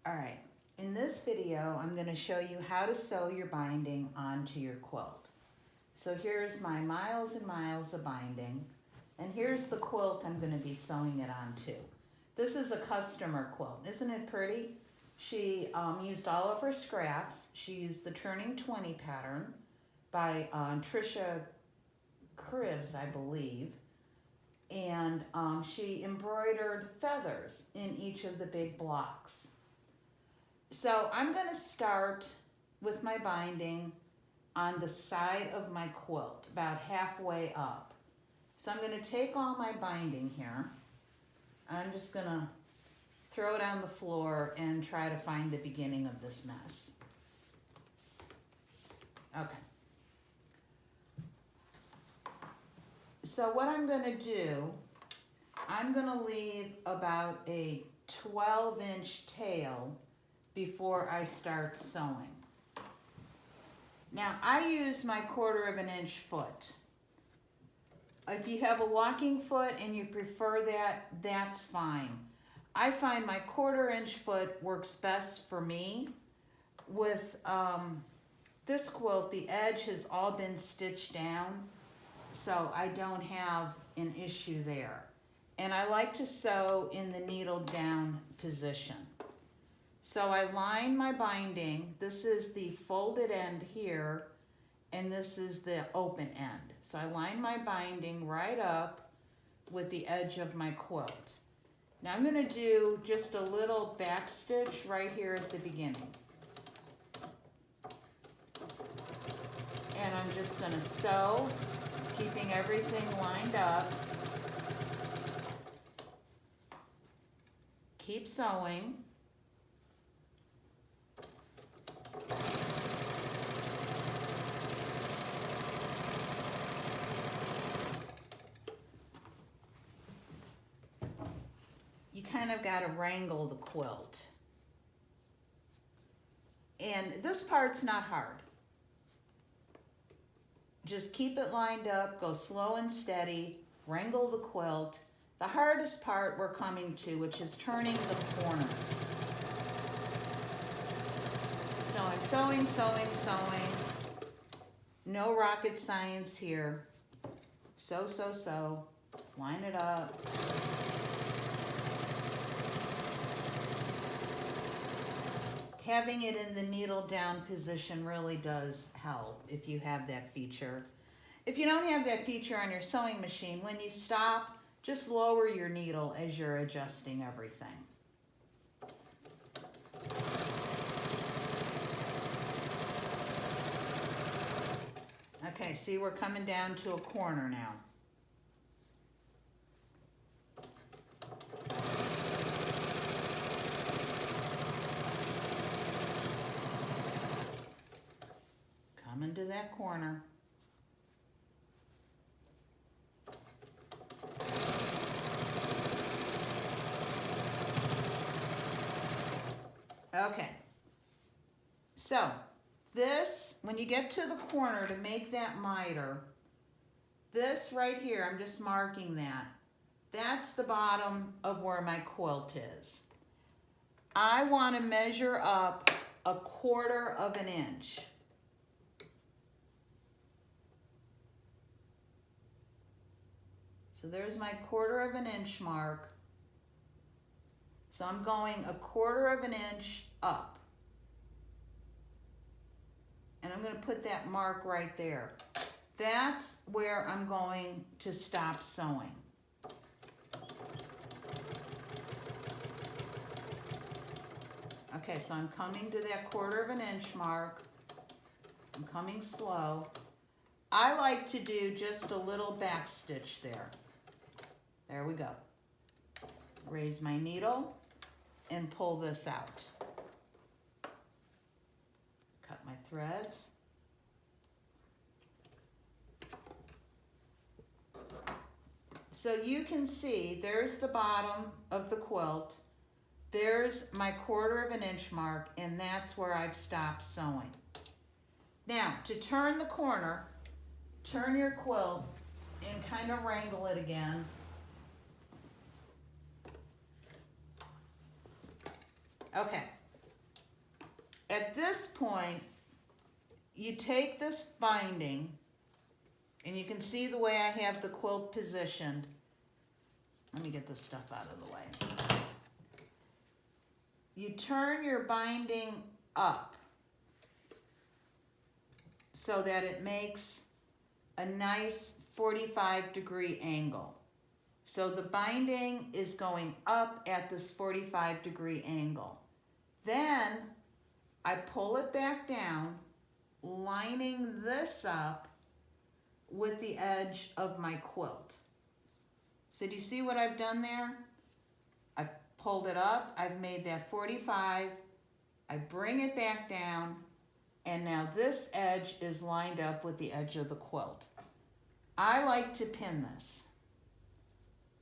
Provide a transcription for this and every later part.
All right, in this video, I'm going to show you how to sew your binding onto your quilt. So here's my miles and miles of binding, and here's the quilt I'm going to be sewing it onto. This is a customer quilt. Isn't it pretty? She used all of her scraps. She used the Turning 20 pattern by Trisha Cribs, I believe. And she embroidered feathers in each of the big blocks. So I'm going to start with my binding on the side of my quilt, about halfway up. So I'm going to take all my binding here. I'm just going to throw it on the floor and try to find the beginning of this mess. Okay. So what I'm going to do, I'm going to leave about a 12-inch tail before I start sewing. Now I use my 1/4 inch foot. If you have a walking foot and you prefer that, that's fine. I find my 1/4 inch foot works best for me. With this quilt, the edge has all been stitched down, so I don't have an issue there. And I like to sew in the needle down position. So I line my binding. This is the folded end here, and this is the open end. So I line my binding right up with the edge of my quilt. Now I'm going to do just a little back stitch right here at the beginning. And I'm just going to sew, keeping everything lined up. Keep sewing. You kind of got to wrangle the quilt. And this part's not hard. Just keep it lined up, go slow and steady, wrangle the quilt. The hardest part we're coming to, which is turning the corners. So I'm sewing, sewing, sewing. No rocket science here. Sew, sew, sew. Line it up. Having it in the needle down position really does help if you have that feature. If you don't have that feature on your sewing machine, when you stop, just lower your needle as you're adjusting everything. Okay, see, we're coming down to a corner now. Coming to that corner. Okay, so this, when you get to the corner to make that miter, this right here, I'm just marking that. That's the bottom of where my quilt is. I want to measure up 1/4 inch. So there's my 1/4 inch mark. So I'm going 1/4 inch up. And I'm going to put that mark right there. That's where I'm going to stop sewing. Okay, so I'm coming to that 1/4 inch mark. I'm coming slow. I like to do just a little back stitch there. There we go. Raise my needle and pull this out. Cut my threads. So you can see there's the bottom of the quilt. There's my 1/4 inch mark, and that's where I've stopped sewing. Now, to turn the corner, turn your quilt and kind of wrangle it again. Okay, at this point, you take this binding, and you can see the way I have the quilt positioned. Let me get this stuff out of the way. You turn your binding up so that it makes a nice 45-degree angle. So the binding is going up at this 45-degree angle. Then I pull it back down, lining this up with the edge of my quilt. So do you see what I've done there? I've pulled it up, I've made that 45, I bring it back down, and now this edge is lined up with the edge of the quilt. I like to pin this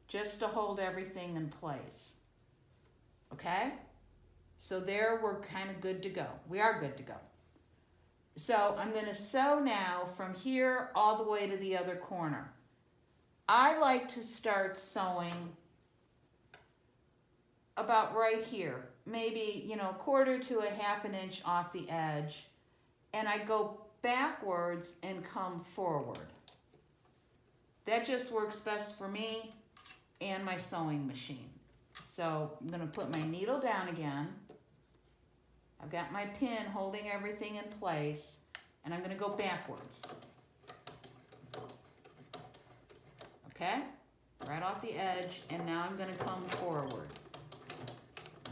just to hold everything in place. Okay? So there we're kind of good to go. We are good to go. So I'm going to sew now from here all the way to the other corner. I like to start sewing about right here, maybe, you know, a quarter to a half an inch off the edge, and I go backwards and come forward. That just works best for me and my sewing machine. So I'm going to put my needle down again. I've got my pin holding everything in place, and I'm going to go backwards. Okay? Right off the edge, and now I'm going to come forward.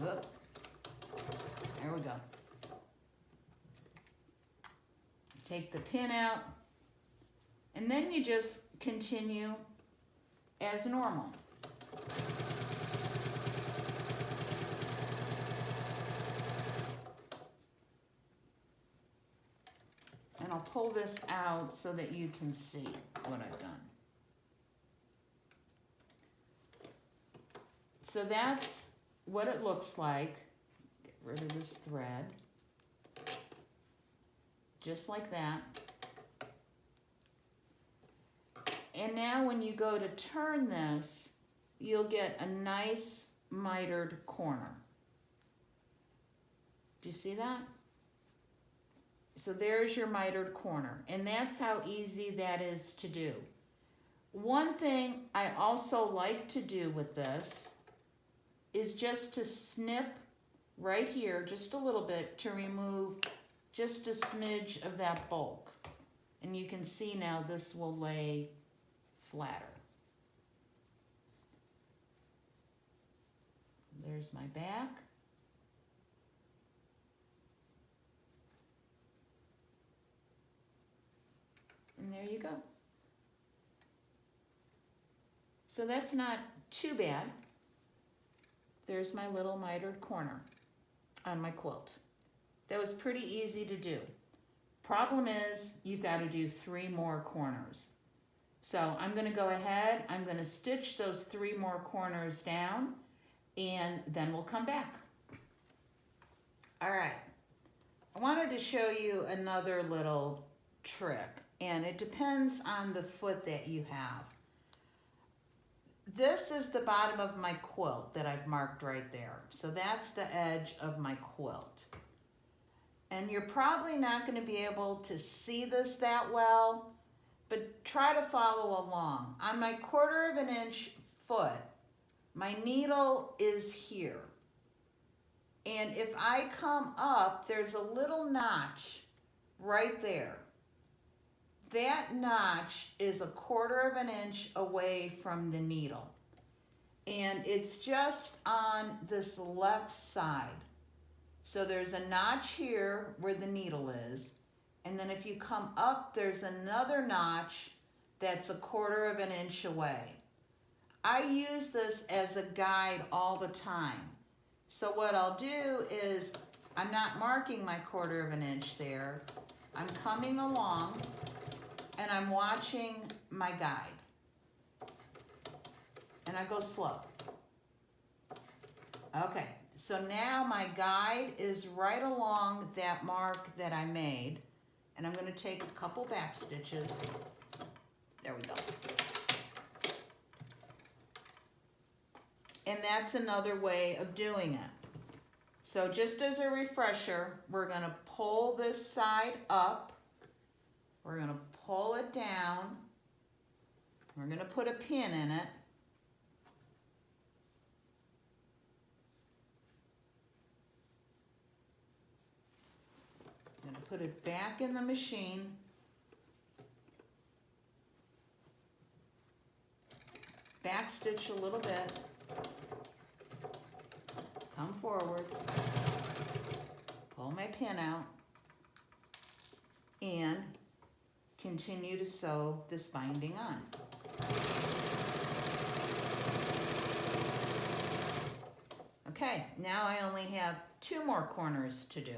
Whoop. There we go. Take the pin out, and then you just continue as normal. And I'll pull this out so that you can see what I've done. So that's what it looks like. Get rid of this thread. Just like that. And now when you go to turn this, you'll get a nice mitered corner. Do you see that? So there's your mitered corner, and that's how easy that is to do. One thing I also like to do with this is just to snip right here just a little bit to remove just a smidge of that bulk. And you can see now this will lay flatter. There's my back. And there you go. So that's not too bad. There's my little mitered corner on my quilt. That was pretty easy to do. Problem is, you've got to do 3 more corners. So I'm going to go ahead, I'm going to stitch those 3 more corners down, and then we'll come back. All right. I wanted to show you another little trick, and it depends on the foot that you have. This is the bottom of my quilt that I've marked right there. So that's the edge of my quilt. And you're probably not going to be able to see this that well, but try to follow along. On my 1/4 inch foot, my needle is here. And if I come up, there's a little notch right there. That notch is a 1/4 inch away from the needle. And it's just on this left side. So there's a notch here where the needle is. And then if you come up, there's another notch that's a 1/4 inch away. I use this as a guide all the time. So what I'll do is, I'm not marking my 1/4 inch there. I'm coming along and I'm watching my guide. And I go slow. Okay, so now my guide is right along that mark that I made. And I'm going to take a couple back stitches. There we go. And that's another way of doing it. So just as a refresher, we're going to pull this side up. We're going to pull it down. We're going to put a pin in it. I'm going to put it back in the machine. Back stitch a little bit. Come forward. Pull my pin out. And continue to sew this binding on. Okay, now I only have 2 more corners to do.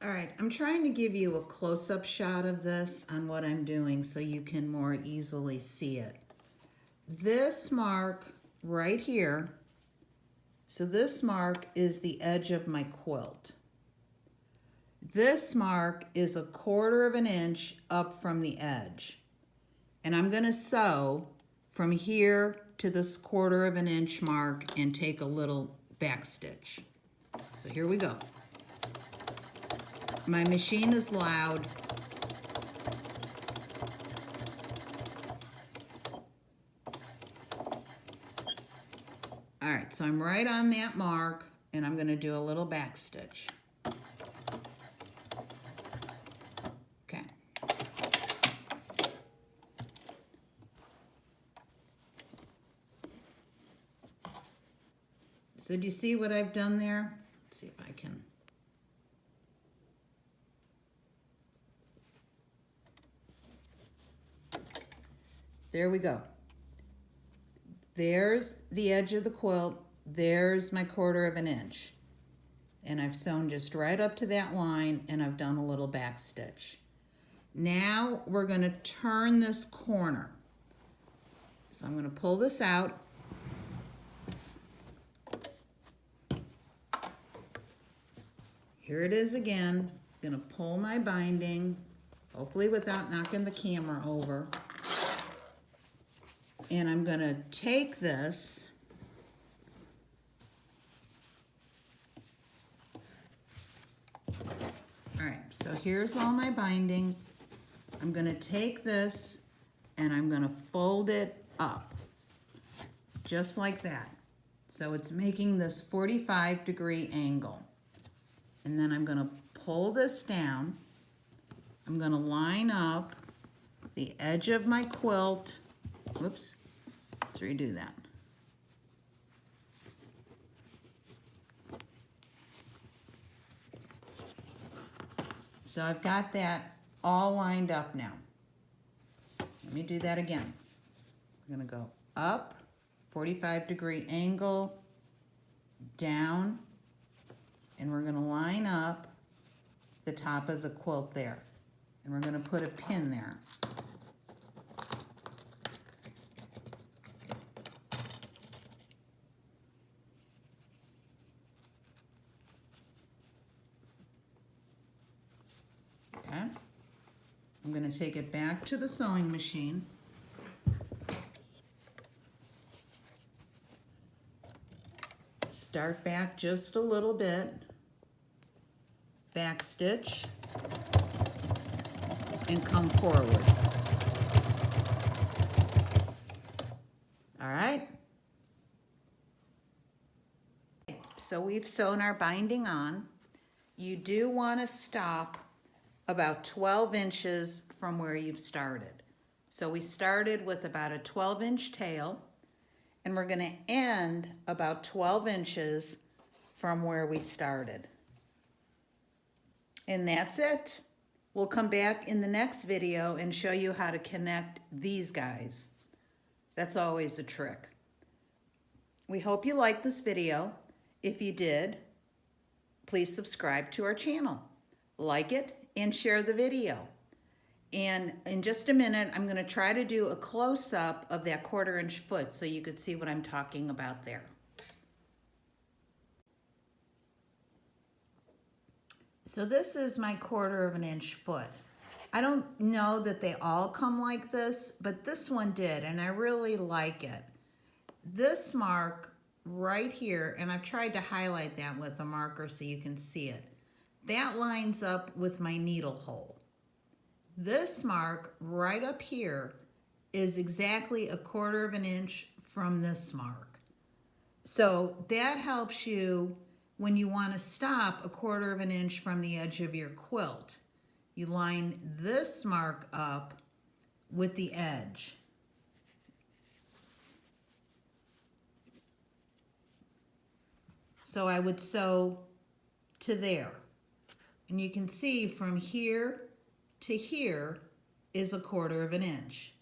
All right, I'm trying to give you a close-up shot of this on what I'm doing so you can more easily see it. This mark right here, so this mark is the edge of my quilt. This mark is 1/4 of an inch up from the edge. And I'm gonna sew from here to this 1/4 of an inch mark and take a little back stitch. So here we go. My machine is loud. All right, so I'm right on that mark and I'm gonna do a little back stitch. Okay. So do you see what I've done there? Let's see if I can. There we go. There's the edge of the quilt. There's my 1/4 of an inch. And I've sewn just right up to that line and I've done a little back stitch. Now we're going to turn this corner. So I'm going to pull this out. Here it is again. I'm going to pull my binding, hopefully without knocking the camera over. And I'm going to take this all right, so here's all my binding. I'm going to take this and I'm going to fold it up just like that. So it's making this 45-degree angle. And then I'm going to pull this down. I'm going to line up the edge of my quilt. Whoops. Let's redo that. So I've got that all lined up now. Let me do that again. We're going to go up, 45-degree angle, down, and we're going to line up the top of the quilt there. And we're going to put a pin there. Okay. I'm going to take it back to the sewing machine. Start back just a little bit. Back stitch. And come forward. All right. So we've sewn our binding on. You do want to stop about 12 inches from where you've started. So we started with about a 12-inch tail, and we're going to end about 12 inches from where we started. And that's it. We'll come back in the next video and show you how to connect these guys. That's always a trick. We hope you liked this video. If you did, please subscribe to our channel. Like it and share the video. And in just a minute, I'm going to try to do a close-up of that 1/4 inch foot so you could see what I'm talking about there. So this is my 1/4 of an inch foot. I don't know that they all come like this, but this one did, and I really like it. This mark right here, and I've tried to highlight that with a marker so you can see it. That lines up with my needle hole. This mark right up here is exactly 1/4 of an inch from this mark. So that helps you when you want to stop 1/4 of an inch from the edge of your quilt. You line this mark up with the edge. So I would sew to there. And you can see from here to here is 1/4 of an inch.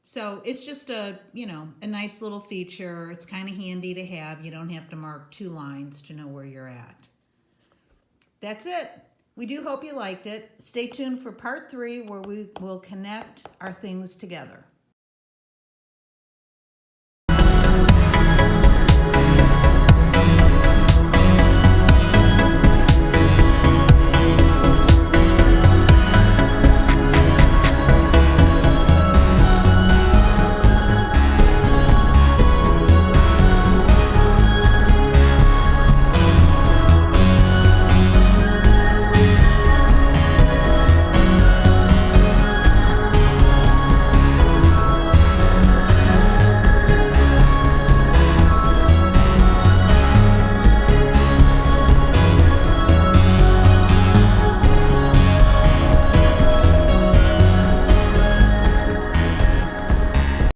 So it's just a, you know, a nice little feature. It's kind of handy to have. You don't have to mark 2 lines to know where you're at. That's it. We do hope you liked it. Stay tuned for part 3 where we will connect our things together.